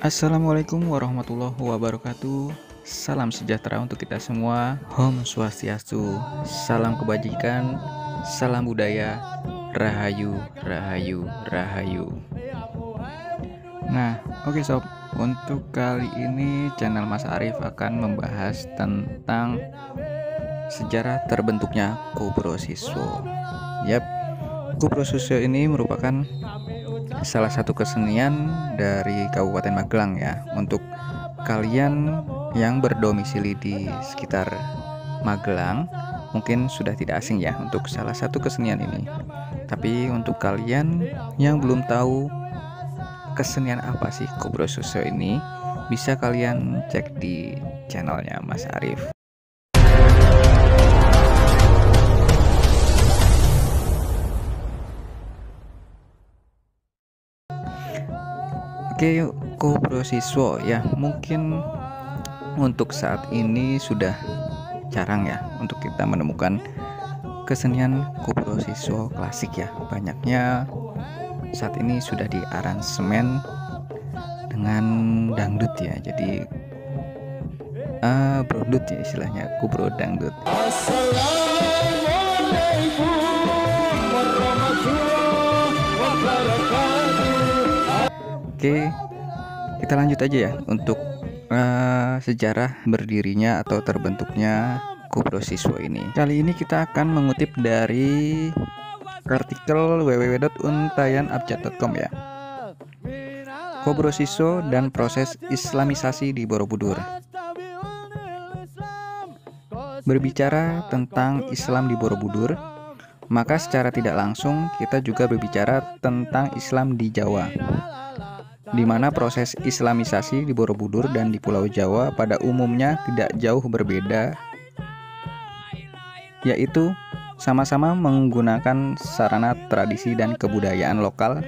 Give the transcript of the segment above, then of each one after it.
Assalamualaikum warahmatullahi wabarakatuh. Salam sejahtera untuk kita semua. Om Swastiastu. Salam kebajikan, salam budaya. Rahayu, rahayu, rahayu. Nah, oke sob. Untuk kali ini channel Mas Arif akan membahas tentang sejarah terbentuknya Kubro Siswo. Yap, Kubro Siswo ini merupakan salah satu kesenian dari Kabupaten Magelang ya. Untuk kalian yang berdomisili di sekitar Magelang mungkin sudah tidak asing ya untuk salah satu kesenian ini. Tapi untuk kalian yang belum tahu kesenian apa sih Kubro Siswo ini, bisa kalian cek di channelnya Mas Arif. Oke, Kubro Siswo ya, mungkin untuk saat ini sudah jarang ya untuk kita menemukan kesenian Kubro Siswo klasik ya. Banyaknya saat ini sudah diaransemen dengan dangdut ya. Jadi brodut ya istilahnya, Kubro dangdut. Oke, kita lanjut aja ya untuk sejarah berdirinya atau terbentuknya Kubro Siswo ini. Kali ini kita akan mengutip dari artikel www.untayanabjad.com ya. Kubro Siswo dan proses Islamisasi di Borobudur. Berbicara tentang Islam di Borobudur, maka secara tidak langsung kita juga berbicara tentang Islam di Jawa, di mana proses Islamisasi di Borobudur dan di Pulau Jawa pada umumnya tidak jauh berbeda, yaitu sama-sama menggunakan sarana tradisi dan kebudayaan lokal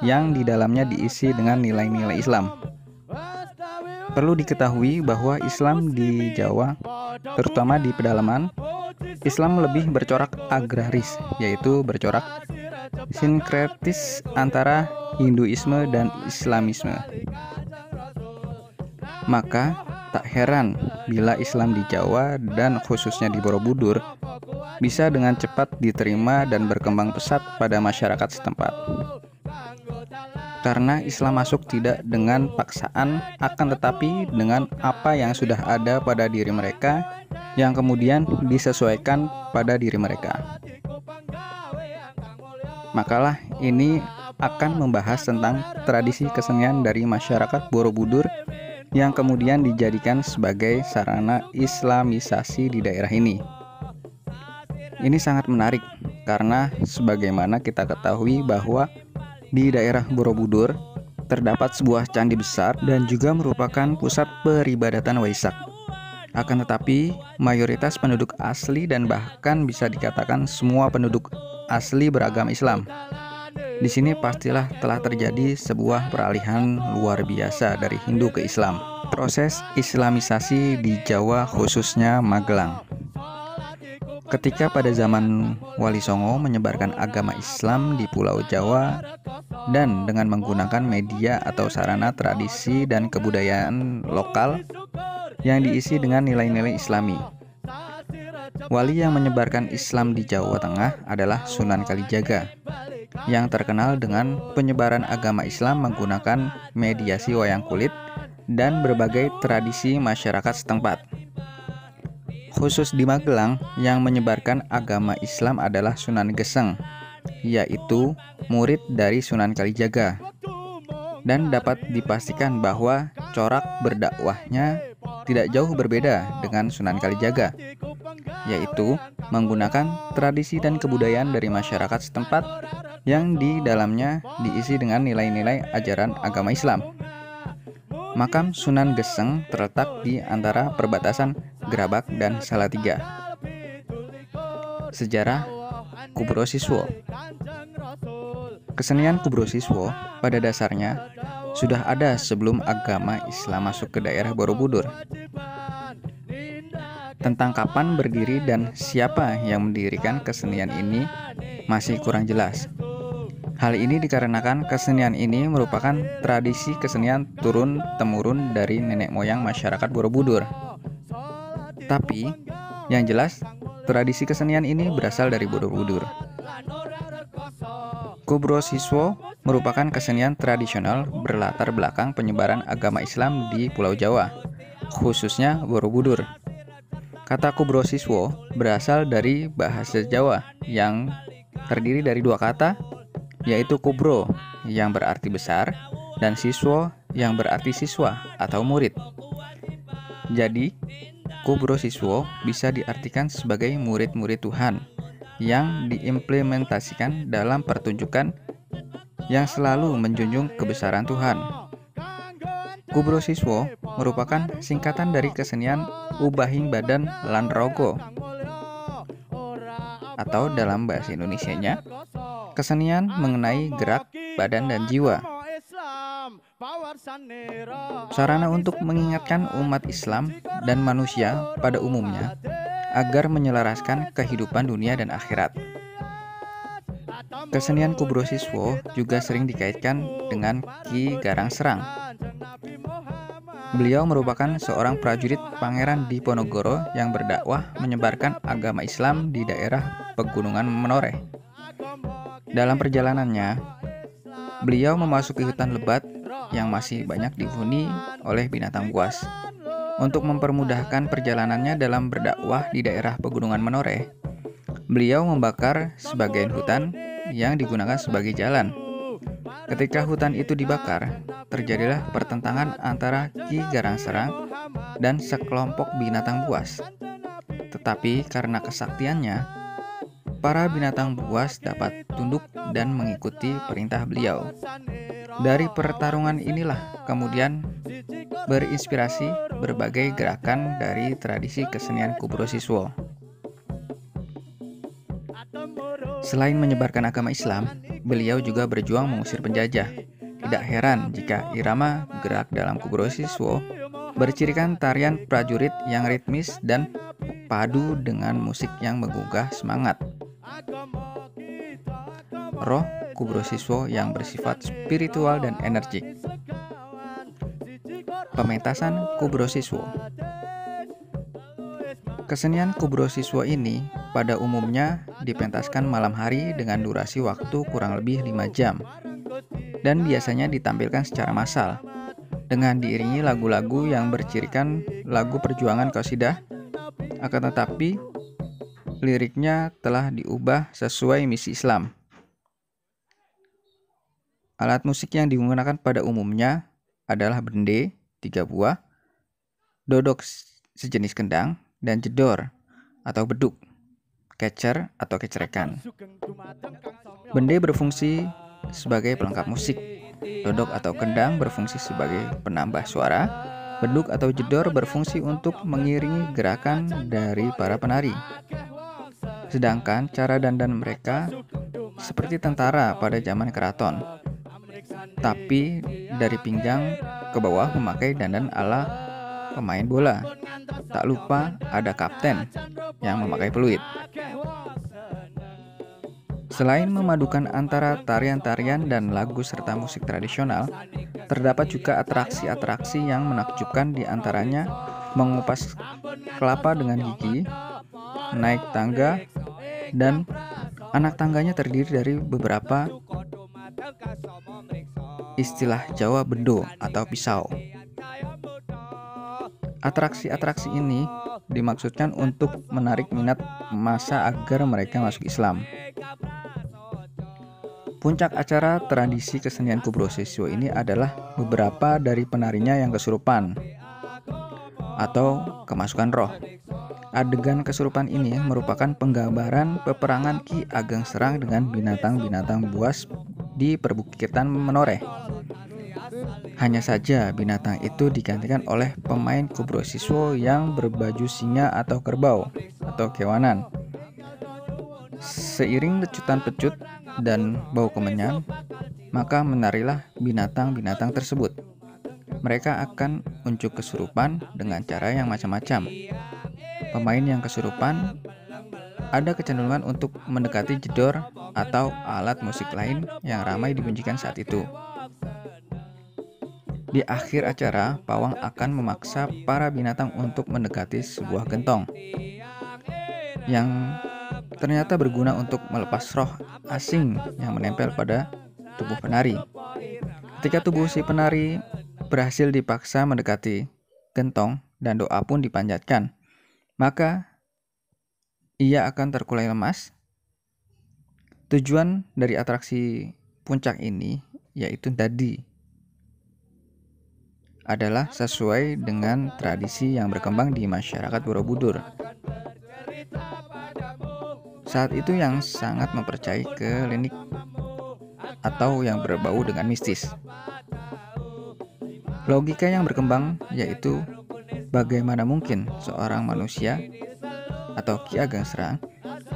yang di dalamnya diisi dengan nilai-nilai Islam. Perlu diketahui bahwa Islam di Jawa, terutama di pedalaman, Islam lebih bercorak agraris, yaitu bercorak sinkretis antara Hinduisme dan Islamisme. Maka tak heran bila Islam di Jawa dan khususnya di Borobudur bisa dengan cepat diterima dan berkembang pesat pada masyarakat setempat. Karena Islam masuk tidak dengan paksaan, akan tetapi dengan apa yang sudah ada pada diri mereka yang kemudian disesuaikan pada diri mereka. Makalah ini akan membahas tentang tradisi kesenian dari masyarakat Borobudur yang kemudian dijadikan sebagai sarana Islamisasi di daerah ini. Ini sangat menarik karena sebagaimana kita ketahui bahwa di daerah Borobudur terdapat sebuah candi besar dan juga merupakan pusat peribadatan Waisak. Akan tetapi mayoritas penduduk asli dan bahkan bisa dikatakan semua penduduk asli beragama Islam. Di sini pastilah telah terjadi sebuah peralihan luar biasa dari Hindu ke Islam. Proses Islamisasi di Jawa khususnya Magelang. Ketika pada zaman Wali Songo menyebarkan agama Islam di Pulau Jawa dan dengan menggunakan media atau sarana tradisi dan kebudayaan lokal yang diisi dengan nilai-nilai Islami. Wali yang menyebarkan Islam di Jawa Tengah adalah Sunan Kalijaga, yang terkenal dengan penyebaran agama Islam menggunakan mediasi wayang kulit dan berbagai tradisi masyarakat setempat. Khusus di Magelang, yang menyebarkan agama Islam adalah Sunan Geseng, yaitu murid dari Sunan Kalijaga. Dan dapat dipastikan bahwa corak berdakwahnya tidak jauh berbeda dengan Sunan Kalijaga, yaitu menggunakan tradisi dan kebudayaan dari masyarakat setempat yang di dalamnya diisi dengan nilai-nilai ajaran agama Islam. Makam Sunan Geseng terletak di antara perbatasan Grabak dan Salatiga. Sejarah Kubro Siswo. Kesenian Kubro Siswo pada dasarnya sudah ada sebelum agama Islam masuk ke daerah Borobudur. Tentang kapan berdiri dan siapa yang mendirikan kesenian ini masih kurang jelas. Hal ini dikarenakan kesenian ini merupakan tradisi kesenian turun-temurun dari nenek moyang masyarakat Borobudur. Tapi, yang jelas, tradisi kesenian ini berasal dari Borobudur. Kubro Siswo merupakan kesenian tradisional berlatar belakang penyebaran agama Islam di Pulau Jawa, khususnya Borobudur. Kata Kubro Siswo berasal dari bahasa Jawa yang terdiri dari dua kata, yaitu kubro yang berarti besar dan siswo yang berarti siswa atau murid. Jadi, kubro siswo bisa diartikan sebagai murid-murid Tuhan yang diimplementasikan dalam pertunjukan yang selalu menjunjung kebesaran Tuhan. Kubro siswo merupakan singkatan dari kesenian Ubahing Badan Lan Rogo, atau dalam bahasa Indonesianya, kesenian mengenai gerak badan dan jiwa. Sarana untuk mengingatkan umat Islam dan manusia pada umumnya agar menyelaraskan kehidupan dunia dan akhirat. Kesenian Kubro Siswo juga sering dikaitkan dengan Ki Garang Serang. Beliau merupakan seorang prajurit Pangeran Diponegoro yang berdakwah menyebarkan agama Islam di daerah Pegunungan Menoreh. Dalam perjalanannya, beliau memasuki hutan lebat yang masih banyak dihuni oleh binatang buas. Untuk mempermudahkan perjalanannya dalam berdakwah di daerah Pegunungan Menoreh, beliau membakar sebagian hutan yang digunakan sebagai jalan. Ketika hutan itu dibakar, terjadilah pertentangan antara Ki Garang Serang dan sekelompok binatang buas. Tetapi karena kesaktiannya, para binatang buas dapat tunduk dan mengikuti perintah beliau. Dari pertarungan inilah kemudian berinspirasi berbagai gerakan dari tradisi kesenian Kubro Siswo. Selain menyebarkan agama Islam, beliau juga berjuang mengusir penjajah. Tidak heran jika irama gerak dalam Kubro Siswo bercirikan tarian prajurit yang ritmis dan padu dengan musik yang menggugah semangat. Roh Kubro Siswo yang bersifat spiritual dan energik. Pementasan Kubro Siswo. Kesenian Kubro Siswo ini pada umumnya dipentaskan malam hari dengan durasi waktu kurang lebih 5 jam dan biasanya ditampilkan secara massal dengan diiringi lagu-lagu yang bercirikan lagu perjuangan qasidah, akan tetapi liriknya telah diubah sesuai misi Islam. Alat musik yang digunakan pada umumnya adalah bende 3 buah, dodok sejenis kendang, dan jedor atau beduk, kecer atau kecerekan. Bende berfungsi sebagai pelengkap musik, dodok atau kendang berfungsi sebagai penambah suara, beduk atau jedor berfungsi untuk mengiringi gerakan dari para penari. Sedangkan cara dandan mereka seperti tentara pada zaman keraton, tapi dari pinggang ke bawah memakai dandan ala pemain bola. Tak lupa ada kapten yang memakai peluit. Selain memadukan antara tarian-tarian dan lagu serta musik tradisional, terdapat juga atraksi-atraksi yang menakjubkan, di antaranya mengupas kelapa dengan gigi, naik tangga, dan anak tangganya terdiri dari beberapa istilah Jawa bendo atau pisau. Atraksi-atraksi ini dimaksudkan untuk menarik minat massa agar mereka masuk Islam. Puncak acara tradisi kesenian Kubro Siswo ini adalah beberapa dari penarinya yang kesurupan atau kemasukan roh. Adegan kesurupan ini merupakan penggambaran peperangan Ki Ageng Serang dengan binatang-binatang buas di perbukitan Menoreh. Hanya saja binatang itu digantikan oleh pemain Kubro Siswo yang berbaju singa atau kerbau atau kewanan. Seiring lecutan pecut dan bau kemenyan, maka menarilah binatang-binatang tersebut. Mereka akan unjuk kesurupan dengan cara yang macam-macam. Pemain yang kesurupan ada kecenderungan untuk mendekati jedor atau alat musik lain yang ramai dibunyikan saat itu. Di akhir acara, pawang akan memaksa para binatang untuk mendekati sebuah gentong yang ternyata berguna untuk melepas roh asing yang menempel pada tubuh penari. Ketika tubuh si penari berhasil dipaksa mendekati gentong dan doa pun dipanjatkan, maka ia akan terkulai lemas. Tujuan dari atraksi puncak ini yaitu tadi adalah sesuai dengan tradisi yang berkembang di masyarakat Borobudur. Saat itu yang sangat mempercayai klinik atau yang berbau dengan mistis. Logika yang berkembang yaitu bagaimana mungkin seorang manusia atau Ki Ageng Serang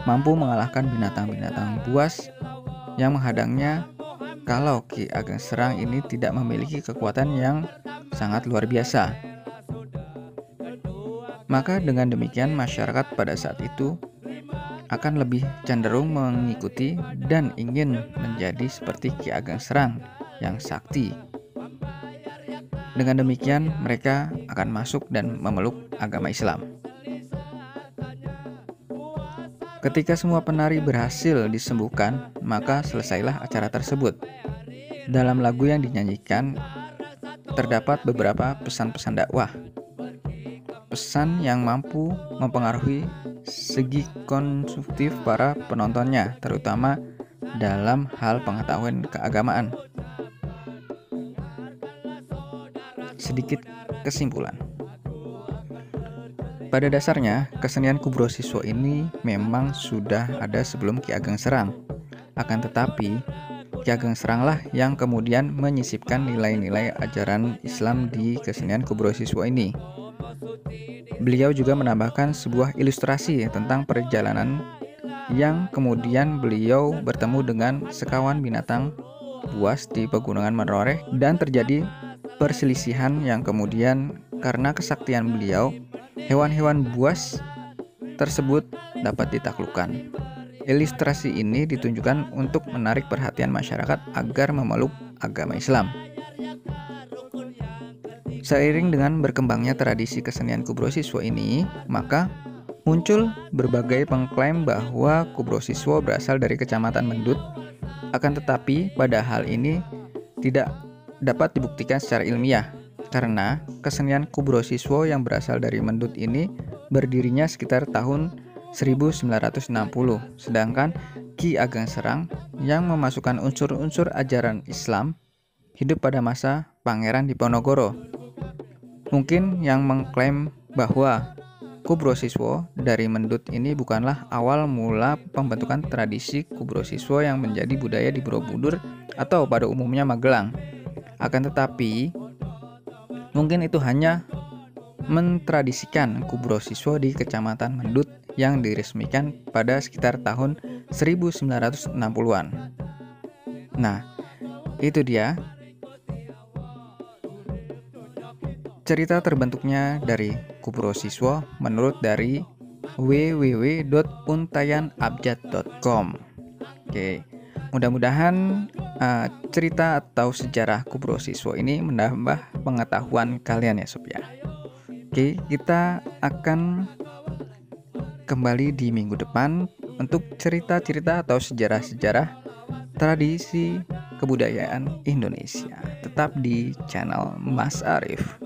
mampu mengalahkan binatang-binatang buas yang menghadangnya kalau Ki Ageng Serang ini tidak memiliki kekuatan yang sangat luar biasa. Maka dengan demikian masyarakat pada saat itu akan lebih cenderung mengikuti dan ingin menjadi seperti Ki Ageng Serang yang sakti. Dengan demikian mereka akan masuk dan memeluk agama Islam. Ketika semua penari berhasil disembuhkan, maka selesailah acara tersebut. Dalam lagu yang dinyanyikan terdapat beberapa pesan-pesan dakwah. Pesan yang mampu mempengaruhi segi konsumtif para penontonnya, terutama dalam hal pengetahuan keagamaan. Sedikit kesimpulan. Pada dasarnya, kesenian Kubro Siswo ini memang sudah ada sebelum Ki Ageng Serang. Akan tetapi, Ki Ageng Seranglah yang kemudian menyisipkan nilai-nilai ajaran Islam di kesenian Kubro Siswo ini. Beliau juga menambahkan sebuah ilustrasi tentang perjalanan yang kemudian beliau bertemu dengan sekawan binatang buas di Pegunungan Menoreh dan terjadi perselisihan yang kemudian karena kesaktian beliau, hewan-hewan buas tersebut dapat ditaklukkan. Ilustrasi ini ditunjukkan untuk menarik perhatian masyarakat agar memeluk agama Islam. Seiring dengan berkembangnya tradisi kesenian Kubro Siswo ini, maka muncul berbagai pengklaim bahwa Kubro Siswo berasal dari Kecamatan Mendut. Akan tetapi pada hal ini tidak dapat dibuktikan secara ilmiah karena kesenian Kubro Siswo yang berasal dari Mendut ini berdirinya sekitar tahun 1960, sedangkan Ki Ageng Serang yang memasukkan unsur-unsur ajaran Islam hidup pada masa Pangeran Diponegoro. Mungkin yang mengklaim bahwa Kubro Siswo dari Mendut ini bukanlah awal mula pembentukan tradisi Kubro Siswo yang menjadi budaya di Borobudur atau pada umumnya Magelang. Akan tetapi, mungkin itu hanya mentradisikan Kubro Siswo di Kecamatan Mendut yang diresmikan pada sekitar tahun 1960-an. Nah, itu dia cerita terbentuknya dari Kubro Siswo menurut dari www.untayanabjad.com. Oke, mudah-mudahan cerita atau sejarah Kubro Siswo ini menambah pengetahuan kalian ya sob ya. Oke, kita akan kembali di minggu depan untuk cerita-cerita atau sejarah-sejarah tradisi kebudayaan Indonesia. Tetap di channel Mas Arif.